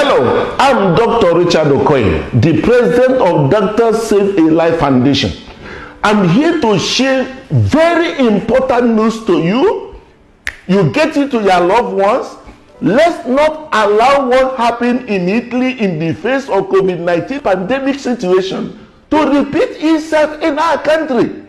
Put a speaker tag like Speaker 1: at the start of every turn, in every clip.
Speaker 1: Hello, I'm Dr. Richard Okoye, the president of Doctors Save a Life Foundation. I'm here to share very important news to you. You get it to your loved ones. Let's not allow what happened in Italy in the face of COVID-19 pandemic situation to repeat itself in our country.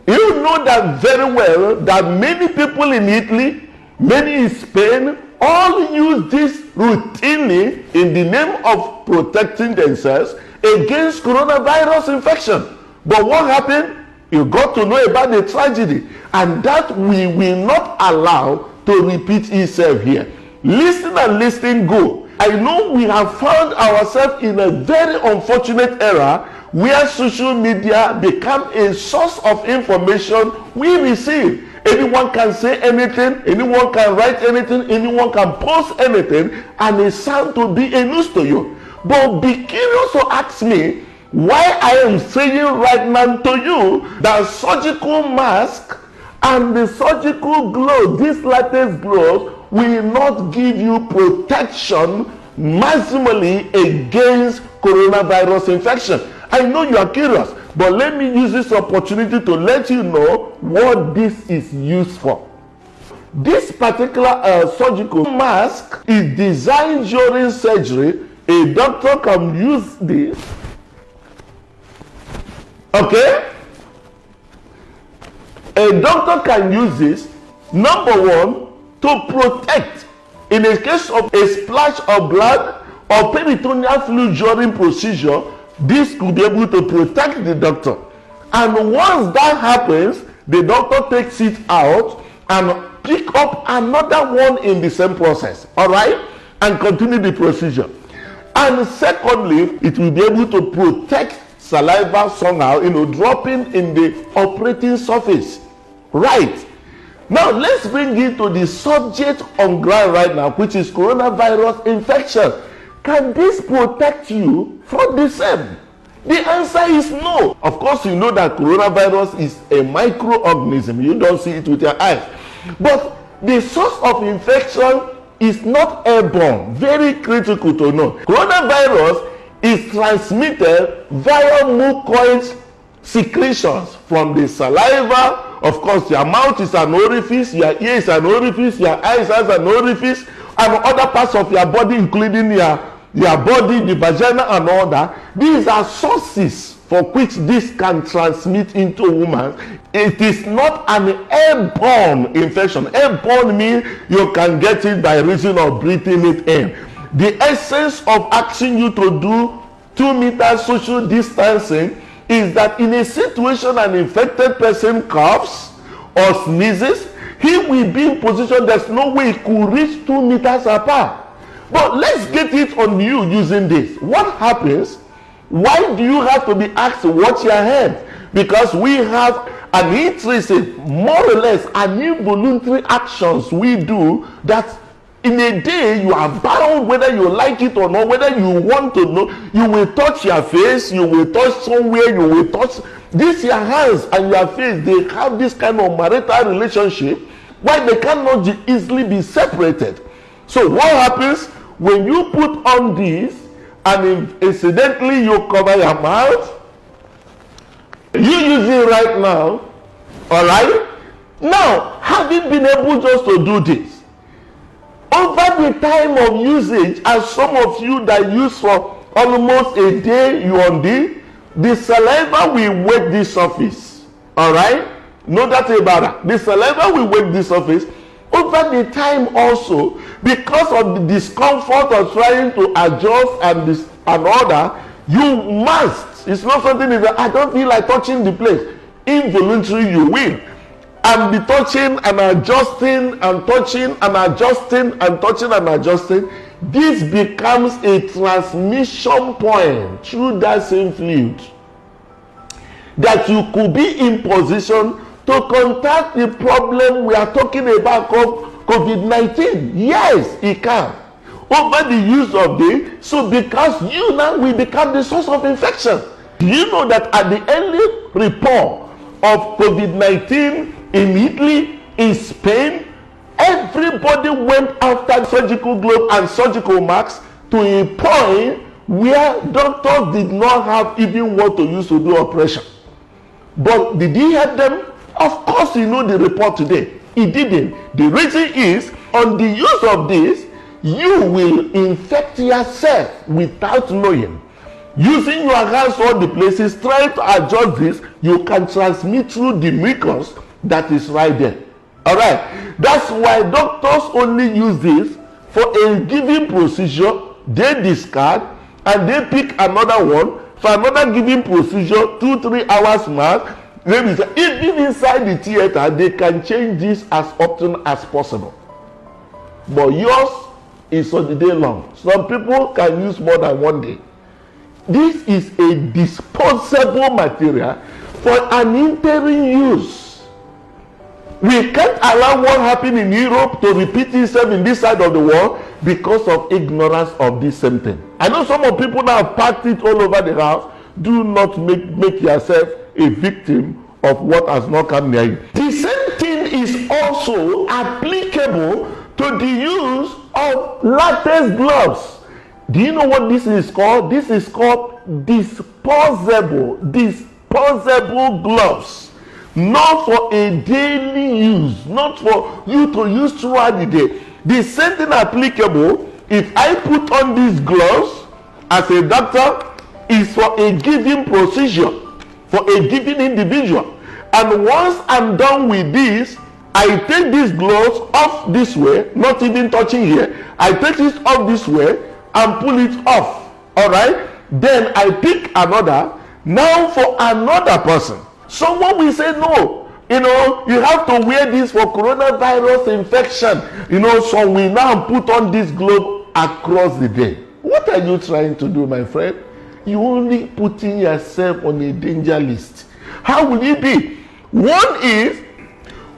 Speaker 1: You know that very well that many people in Italy, many in Spain, all use this routinely in the name of protecting themselves against coronavirus infection. But what happened? You got to know about the tragedy, and that we will not allow to repeat itself here. Listen and listen go. I know we have found ourselves in a very unfortunate era where social media become a source of information we receive. Anyone can say anything, anyone can write anything, anyone can post anything, and it sounds to be a news to you. But be curious to ask me why I am saying right now to you that surgical mask and the surgical gloves, these latest gloves, will not give you protection maximally against coronavirus infection. I know you are curious, but let me use this opportunity to let you know what this is used for. This particular surgical mask is designed during surgery. A doctor can use this, okay? A doctor can use this, number one, to protect in a case of a splash of blood or peritoneal fluid during procedure. This could be able to protect the doctor, and once that happens, the doctor takes it out and pick up another one in the same process, all right, and continue the procedure. And secondly, it will be able to protect saliva somehow, dropping in the operating surface. Right. Now let's bring it to the subject on ground right now, which is coronavirus infection. Can this protect you from the same? The answer is no. Of course, you know that coronavirus is a microorganism. You don't see it with your eyes. But the source of infection is not airborne. Very critical to know. Coronavirus is transmitted via mucoid secretions from the saliva. Of course, your mouth is an orifice, your ear is an orifice, your eyes has an orifice, and other parts of your body, including your body, the vagina, and all that. These are sources for which this can transmit into a woman. It is not an airborne infection. Airborne means you can get it by reason of breathing it in. The essence of asking you to do 2 meter social distancing is that in a situation an infected person coughs or sneezes, he will be in position there's no way he could reach 2 meters apart. But let's get it on you using this. What happens? Why do you have to be asked to watch your hands? Because we have an intrinsic, more or less, an involuntary actions we do that in a day you are bound, whether you like it or not, whether you want to know. You will touch your face, you will touch somewhere, you will touch this. Your hands and your face, they have this kind of marital relationship why they cannot easily be separated. So what happens when you put on this and incidentally you cover your mouth? You use it right now, all right? Now, having been able just to do this, over the time of usage, as some of you that use for almost a day, you on the saliva will wet the surface, all right? No doubt about that. The saliva will wet the surface. Over the time also, because of the discomfort of trying to adjust and all that, you must. It's not something that I don't feel like touching the place. Involuntarily you will. And be touching and adjusting and touching and adjusting and touching and adjusting. This becomes a transmission point through that same fluid that you could be in position to contact the problem we are talking about called COVID-19. Yes, it can. Over the use of this, so because you now will become the source of infection. Do you know that at the early report of COVID-19 in Italy, in Spain, everybody went after surgical gloves and surgical masks to a point where doctors did not have even what to use to do operation. But did he help them? Of course, you know the report today. He didn't. The reason is, on the use of this, you will infect yourself without knowing. Using your hands all the places, trying to adjust this, you can transmit through the mucus that is right there. All right. That's why doctors only use this for a given procedure. They discard and they pick another one for another given procedure, 2-3 hours max. Even inside the theater, they can change this as often as possible. But yours is on the day long. Some people can use more than one day. This is a disposable material for an interim use. We can't allow what happened in Europe to repeat itself in this side of the world because of ignorance of this same thing. I know some of people now have packed it all over the house. Do not make yourself a victim of what has not come near you. The same thing is also applicable to the use of latex gloves. Do you know what this is called? This is called disposable gloves. Not for a daily use, not for you to use throughout the day. The same thing applicable if I put on these gloves as a doctor is for a given procedure, for a given individual. And once I'm done with this, I take these gloves off this way, not even touching here. I take it off this way and pull it off. All right? Then I pick another, now for another person. Someone will say, no, you have to wear this for coronavirus infection. So we now put on this glove across the day. What are you trying to do, my friend? You only putting yourself on a danger list. How will it be? One is,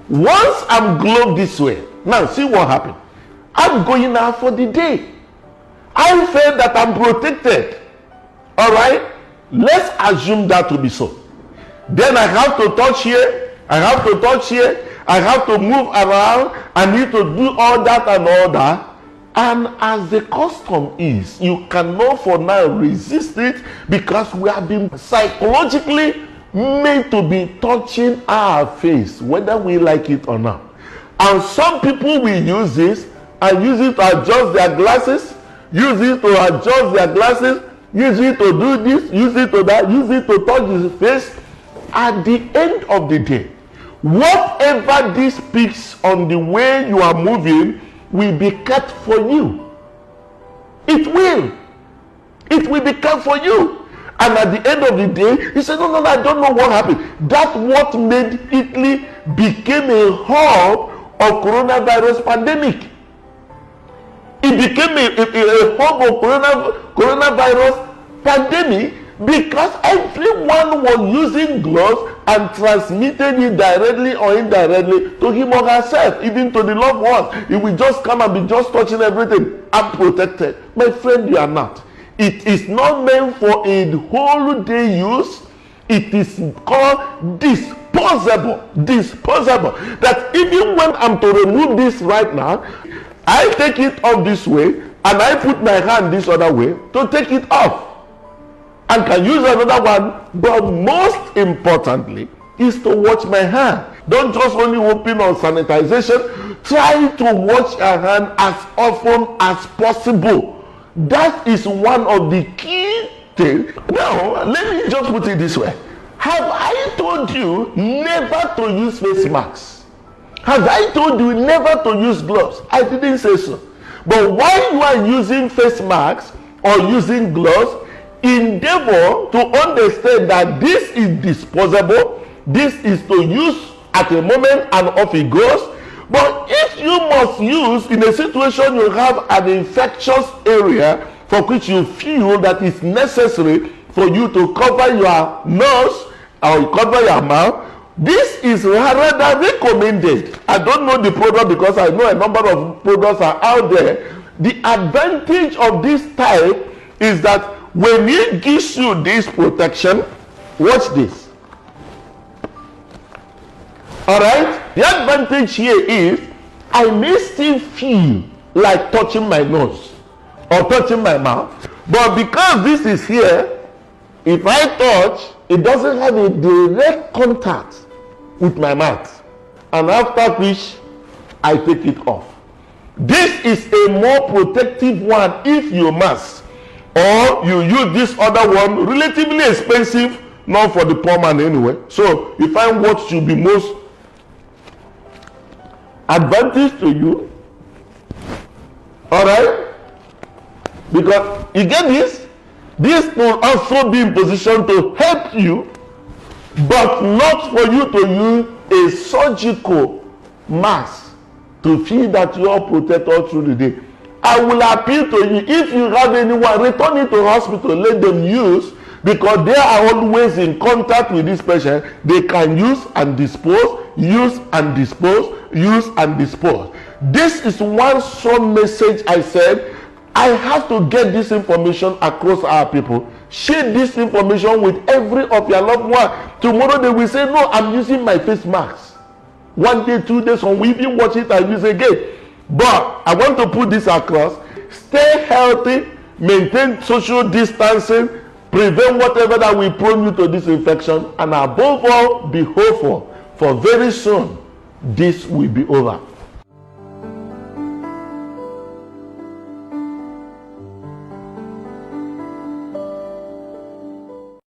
Speaker 1: once I'm gloved this way, now see what happened. I'm going out for the day. I feel that I'm protected. All right? Let's assume that to be so. Then I have to touch here. I have to touch here. I have to move around. I need to do all that and all that. And as the custom is, you cannot for now resist it because we have been psychologically made to be touching our face, whether we like it or not. And some people will use this and use it to adjust their glasses, use it to adjust their glasses, use it to do this, use it to that, use it to touch his face. At the end of the day, whatever this speaks on the way you are moving will be kept for you. It will be kept for you. And at the end of the day, he said, no, I don't know what happened. That's what made Italy became a hub of coronavirus pandemic. It became a hub of coronavirus pandemic because everyone was using gloves and transmitted it directly or indirectly to him or herself, even to the loved ones. It will just come and be just touching everything. I'm protected. My friend, you are not. It is not meant for a whole day use. It is called disposable. That even when I'm to remove this right now, I take it off this way and I put my hand this other way to take it off. And can use another one, but most importantly is to wash my hand. Don't just only open on sanitization. Try to wash your hand as often as possible. That is one of the key things. Now, let me just put it this way. Have I told you never to use face masks? Have I told you never to use gloves? I didn't say so. But while you are using face masks or using gloves, endeavor to understand that this is disposable. This is to use at a moment and off it goes. But if you must use in a situation you have an infectious area for which you feel that it's necessary for you to cover your nose or cover your mouth, this is rather recommended. I don't know the product because I know a number of products are out there. The advantage of this type is that when it gives you this protection, watch this. All right? The advantage here is I may still feel like touching my nose, or touching my mouth. But because this is here, if I touch, it doesn't have a direct contact with my mouth. And after which, I take it off. This is a more protective one if you must. Or you use this other one, relatively expensive, not for the poor man anyway. So you find what should be most advantage to you. Alright? Because you get this will also be in position to help you, but not for you to use a surgical mask to feel that you are protected through the day. I will appeal to you, if you have anyone, return it to hospital, let them use, because they are always in contact with this patient. They can use and dispose, use and dispose, use and dispose. This is one strong message. I said, I have to get this information across our people. Share this information with every of your loved one. Tomorrow they will say, no, I'm using my face mask. 1 day, 2 days, or we even watch it and use again. But I want to put this across. Stay healthy, maintain social distancing, prevent whatever that will prone you to this infection, and above all, be hopeful, for very soon this will be over.